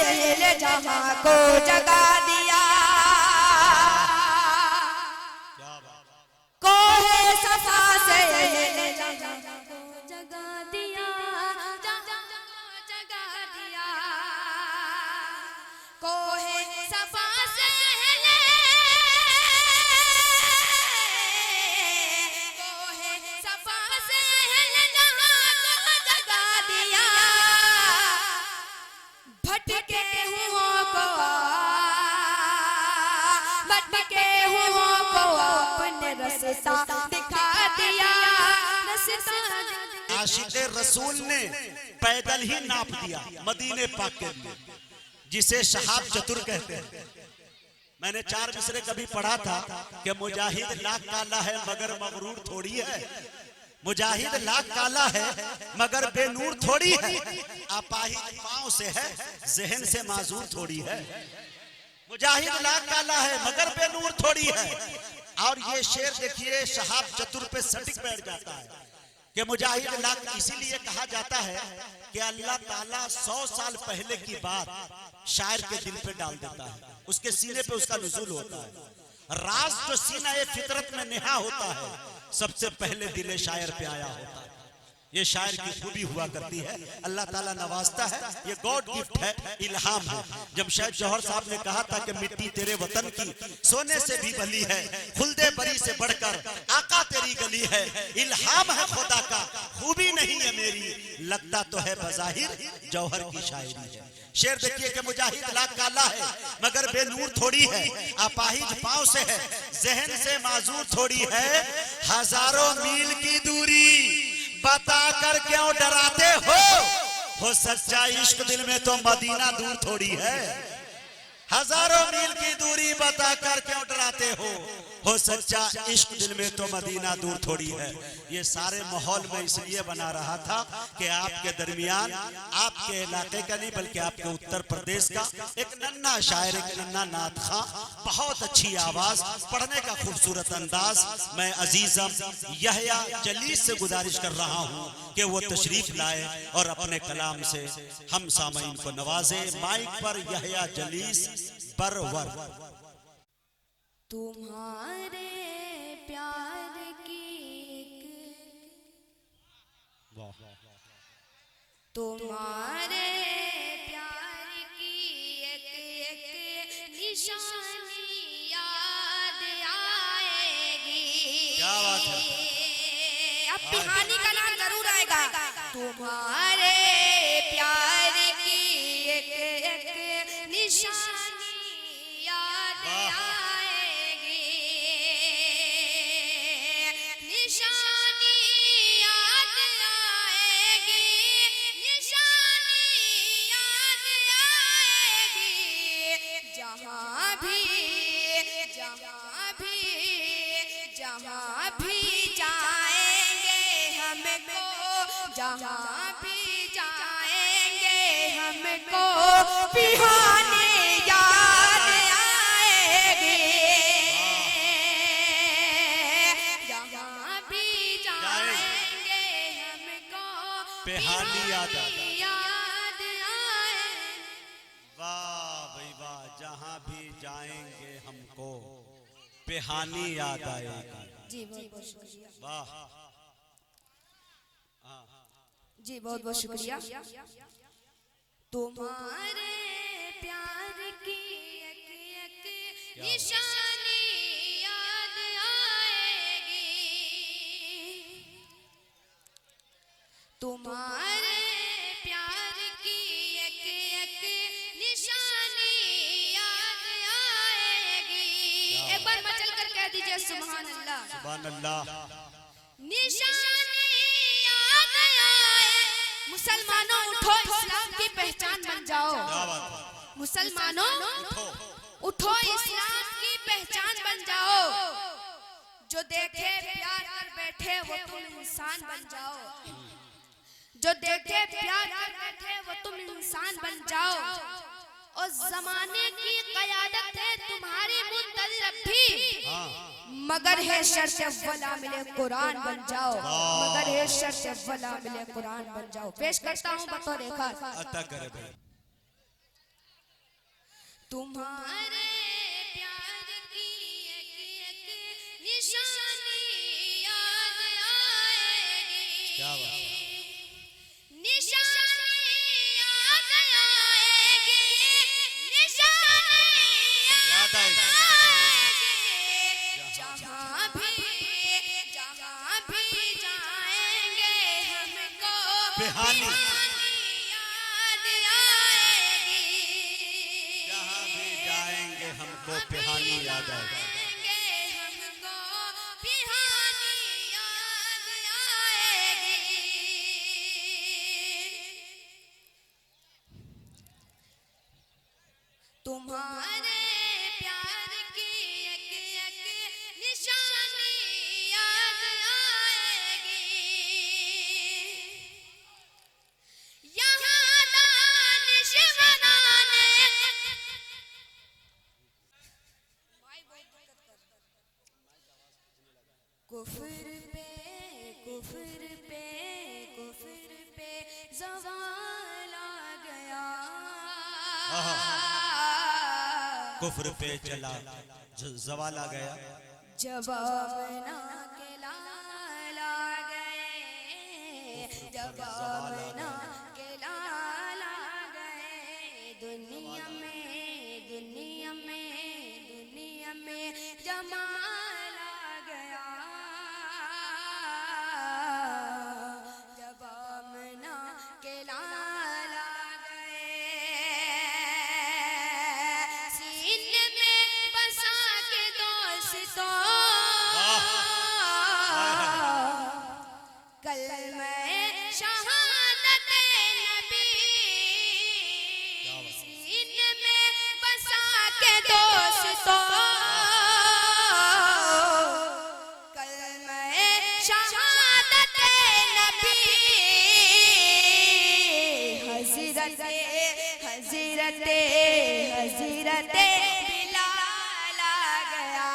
अहले जहां को जगा दिया, कोहे सफा से अहले जहां को जगा दिया, जगा दिया, कोहे सफा से अहले, कोहे सफा से अहले जहां को जगा दिया, भटके हुओं को, भटके हुओं को अपने रास्ता दिखा दिया, रास्ता। आशिक़े रसूल ने पैदल ही नाप दिया मदीने पाक के लिए, जिसे शहाब चतुर कहते हैं। मैंने 4 मिसरे कभी पढ़ा था कि मुजाहिद लाख काला है मगर मगरूर थोड़ी है, मुजाहिद लाख काला है मगर बेनूर थोड़ी है, अपाहिज पांव से है जहन से माजूर थोड़ी है। मुजाहिद लाख काला है मगर बेनूर थोड़ी है। और ये शेर देखिए शहाब चतुर पे सटिक बैठ जाता है कि मुजाहिद लाख इसीलिए कहा जाता है कि अल्लाह ताला 100 साल पहले की बात शायर के दिल पे डाल देता है, उसके सीने पे उसका नुज़ूल होता है। राज जो सीना ए फितरत में नेहा होता है सबसे पहले दिले शायर पे आया होता है। ये शायर की खूबी हुआ करती है, अल्लाह ताला नवाजता है, ये गॉड गिफ्ट है, इल्हाम है। जमशेद जौहर साहब ने कहा था कि मिट्टी तेरे वतन की सोने से भी भली है, खुल्दे बरी से बढ़कर आका तेरी गली है, इल्हाम है खुदा का खूबी नहीं है मेरी, लगता तो है बज़ाहिर जौहर की शायरी है। शेर देखिए कि मुजाहिद लाख काला है मगर बेनूर थोड़ी है, अपाहिज पांव से है जहन से माजूर थोड़ी है, हजारों मील की दूरी बताकर क्यों डराते हो सच्चा इश्क दिल में तो मदीना दूर थोड़ी है। हजारों मील की दूरी बताकर क्यों डराते हो सच्चा इश्क दिल में तो मदीना दूर थोड़ी है। ये सारे माहौल में इसलिए बना रहा था कि आपके दरमियान, आपके इलाके का नहीं बल्कि आपके उत्तर प्रदेश का एक नन्हा शायर, एक नन्हा नात खां, बहुत अच्छी आवाज, पढ़ने का खूबसूरत अंदाज। मैं अजीजम यहया जलीस से गुजारिश कर रहा हूँ कि वो तशरीफ लाए और अपने कलाम से हम सामईन को नवाजे। माइक पर यहया जलीस बरवर। तुम्हारे प्यार की, तुम्हारे प्यार की एक एक निशानी याद आएगी। क्या बात है, अब पिहानी का नाम जरूर आएगा। तुम्हारे प्यार की एक एक निशानी याद आएगी, निशानी याद आएगी, निशानी याद आएगी। जहाँ भी जहाँ भी जहाँ भी जाएंगे हमको, जहाँ भी जाएंगे हमको पिहाने याद आएगी। जहाँ भी जाएंगे हमको पिहानी याद आएगी। वाह भाई वाह, जहाँ भी जाएंगे हमको पिहानी याद आएगी। जी बहुत बहुत शुक्रिया। वाह जी बहुत बहुत शुक्रिया। तुम्हारे प्यार की एक एक निशानी याद आएगी, तुम्हारे प्यार की एक एक निशानी याद आएगी। एक बार मचल कर कह दीजिए सुभान अल्लाह। सुभान अल्लाह। निशानी याद आए। मुसलमानों उठो, इस्लाम की पहचान बन जाओ। मुसलमानों उठो, इस्लाम की पहचान बन जाओ। जो देखे प्यार कर बैठे वो तुम इंसान बन जाओ, जो देखे प्यार कर बैठे वो तुम इंसान बन जाओ। और जमाने की क़यादत है तुम्हारी मुंतज़िर भी, मगर है शर्त अव्वला मिले कुरान बन जाओ, मगर है शर्त अव्वला मिले कुरान बन जाओ। पेश करता हूँ बतौर खास। अता करे भाई। तुम्हारे प्यार की एक एक निशानी याद आएगी। क्या बात, निशानी याद आएगी, निशानी याद आएगी। जहाँ भी जाएंगे हमको बिहानी याद आएगी। जहाँ भी जाएंगे हमको बिहानी याद आएगी। हमको बिहानी याद आएगी। तुम्हारे प्यार की एक एक निशानी याद आएगी। यहाँ दानिश बनाने कुफर पे कुफर पे कुफर पे ज़वाल आ गया। कुफ्र पे चला ज़वाल आ गया। जवाब ना के लाल आ गए, जवाब ना के लाल आ गए। दुनिया में दुनिया में दुनिया में जमाल आ गया। जवाब ना के लाल आ गए। सीने में बसा के दोस्तों कलमे शहादत नबी। सीने में बसा के दोस्तों कलमे शहादत नबी। हज़रत हज़रत हज़रत बिलाल आ गया।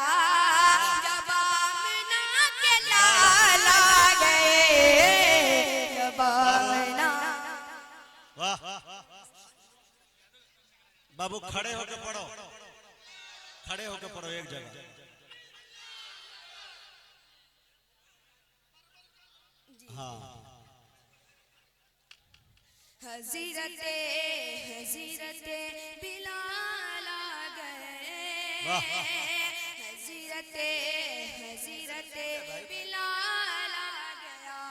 जवाब ना के लाल आ गए। जवाब ना वाह बाबू, खड़े होकर पढ़ो, खड़े होकर पढ़ो एक जगह। हाँ, हज़रत हज़रत बिलाल आ गए। वाह। हज़रत हज़रत बिलाल आ गया।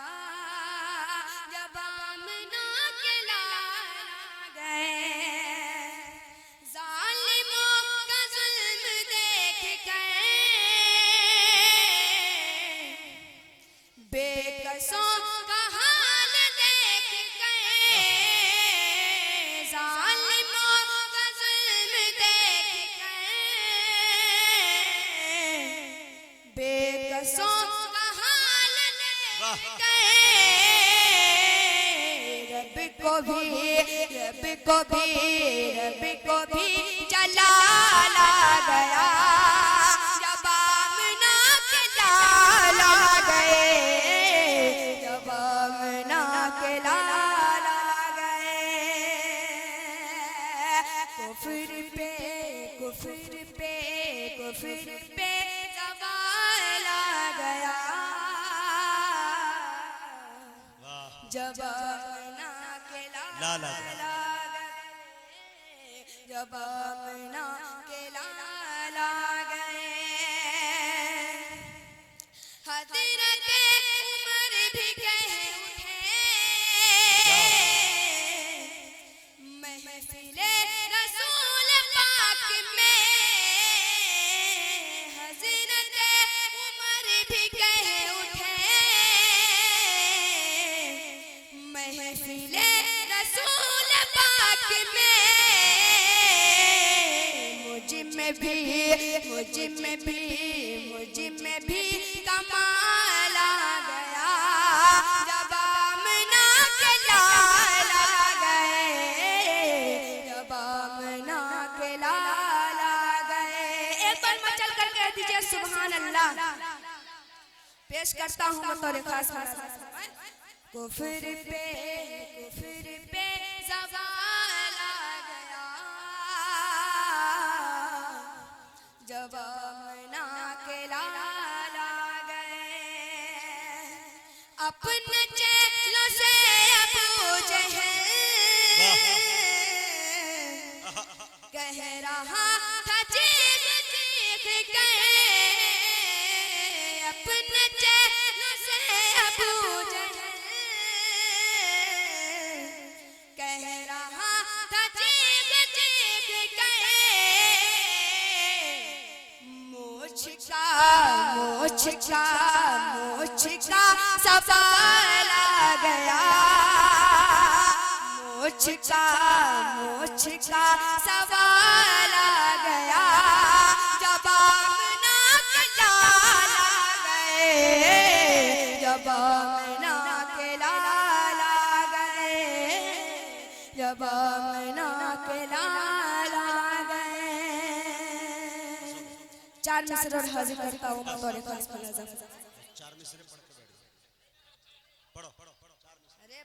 जब आमना के लाल आ गए। ज़ालिमों का ज़ुल्म देख कर बेकसों का हाल देख कर, ज़ालिमों का ज़ुल्म देख कर, बेकसों का हाल देख कर, रब को भी जलाल आ गया। जब आमना के लाल आ गए। जब आमना के लाल आ गए। कुफ्र पे कुफ्र पे कुफ्र पे ज़वाल आ गया। जब आमना के लाल आ गए। जब आमना के लाल आ गए। हज़रत उमर भी कह उठे महफ़िले रसूल पाक में। हज़रत उमर भी कह उठे महफ़िले रसूल पाक में। मुझ में भी कमाल आ गया। जब आमना के लाल आ गए। जब आमना के लाल आ गए। एक बार मचल कर कह दीजिए सुभान अल्लाह। पेश करता हूँ बतौर खास कुफ्र पे ज़वाल आ गया। अपने चेलों से अबू जहल कह रहा था चीख चीख के, अपने चेलों से अबू जहल कह रहा था चीख चीख के, मोछ का सवाल आ गया, मोछ का सवाल आ गया, जब आमना के लाल आ गए, जब आमना के लाल आ गए, जब आमना के लाल आ गए। चार मिसरे और हाजिर करता हूँ बतौर खास फलाजा। चार मिसरे पढ़ के बैठ जाओ, पढ़ो। अरे